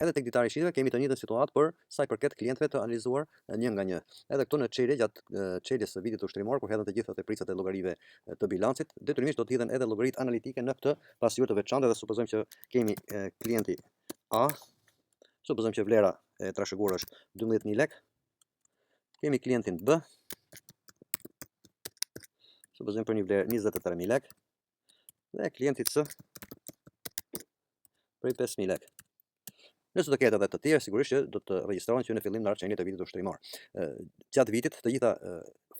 Edhe tek ditari i shitjeve kemi të njëjtën situatë për sa i përket klientëve të analizuar një nga një. Edhe këtu në çelje gjatë çeljes së vitit ushtarimor, kur hedhen të gjitha tepricat e llogarive të bilancit, detyrimisht do të hidhen edhe llogaritë analitike në këtë pasqyrë të veçantë, dhe supozojmë që kemi klienti A, supozojmë që vlera e trashëguar është 12.000 lekë. Kemi klientin B, supozojmë për një vlerë 23.000 lekë, dhe klienti C për 5.000 lekë. Nëse do ketë edhe të tjerë, sigurisht që do të regjistrohen që në fillim në çeljet e vitit ushtarimor. Gjatë vitit, të gjitha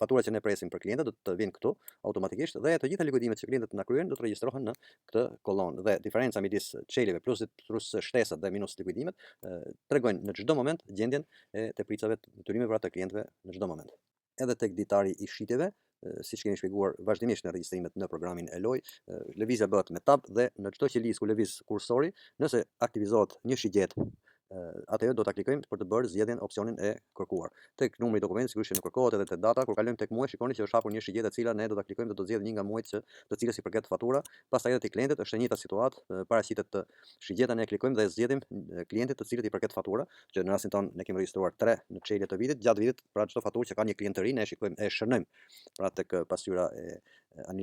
faturat që ne presim për klientët do të vinë këtu automatikisht, dhe të gjitha likuidimet që klientët na kryejnë do të regjistrohen në këtë kolonë. Dhe diferenca midis çeljeve plus shtesat dhe minus likuidimet tregojnë në çdo moment gjendjen e tepricave të detyrimeve të klientëve në çdo moment. Edhe tek ditari i shitjeve, siç kemi shpjeguar vazhdimisht në regjistrimet në programin Eloi, lëvizja bëhet me tab, dhe në çdo qelisë ku lëviz kursori, nëse aktivizohet një shigjet, atëherë do ta klikojmë për të bërë zgjedhjen opsionin e kërkuar. Tek numri i dokumentit sigurisht që nuk kërkohet, edhe te data, kur kalojmë tek muaj, shikoni që është hapur një shigjet e cila ne do ta klikojmë dhe do të zgjedhë një nga muajt të cilës i përket fatura. Pastaj edhe te klientët është e njëjta situatë, paraqitet të shigjeta, ne klikojmë dhe zgjedhim klientit të cilët i përket fatura, që në rastin tonë ne kemi regjistruar 3 në çelje të vitit. Gjatë vitit, pra çdo faturë që ka një klient të ri, ne shikojmë, e shërnojmë pra tek pasqyra e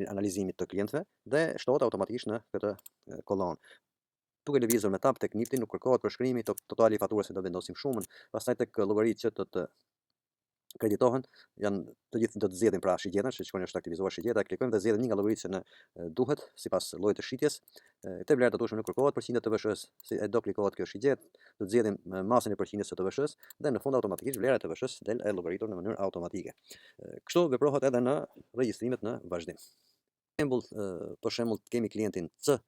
analizimit të klientëve, dhe shtohet automatikisht në këtë kolonë. Duke lëvizur me tab tek nifti nuk kërkohet përshkrimi totali i faturës, se do vendosim shumën. Pastaj tek llogaritë që do të kreditohen, janë të gjithë do të zgjedhin pra shigjetën, shikoni është aktivizuar shigjeta, klikojmë dhe zgjedhim një nga llogaritë që ne duhet sipas llojit të shitjes. Te vlerat të duhshme nuk kërkohet përqindjet të VSH-s, si e do klikohet kjo shigjet, do të zgjedhim masën e përqindjes së të VSH-s, dhe në fund automatikisht vlera e të VSH-s del e llogaritur në mënyrë automatike. Kështu veprohet edhe në regjistrimet në vazhdim. Për shembull kemi klientin C.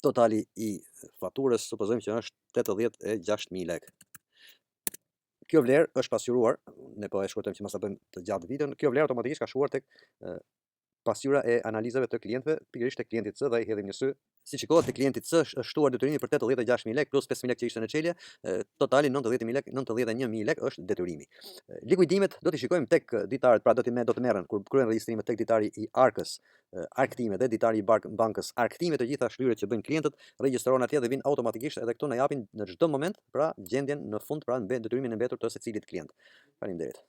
Totali i faturës supozojmë që është 86.000 lekë. Kjo vlerë është pasqyruar, ne po e shkurtojmë që mos ta bëjmë të gjatë videon. Kjo vlerë automatikisht ka shkuar tek pasqyra e analizave të klientëve, pikërisht tek klienti C, dhe ai hedhim një sy. Si shikohet, te klienti C është shtuar detyrimi për 86.000 lekë plus 5.000 lekë që ishte në çelje, totali 90.000 lekë, 91.000 lekë është detyrimi. Likuidimet do t'i shikojmë tek ditarët, pra do të merren kur kryen regjistrimet tek ditari i Arkës, Arktime, dhe ditari i bankës Arktime, të gjitha shlyerjet që bëjnë klientët regjistrohen atje dhe vijnë automatikisht edhe këtu na japin në çdo moment pra gjendjen në fund, pra detyrimin e mbetur të secilit klient. Faleminderit.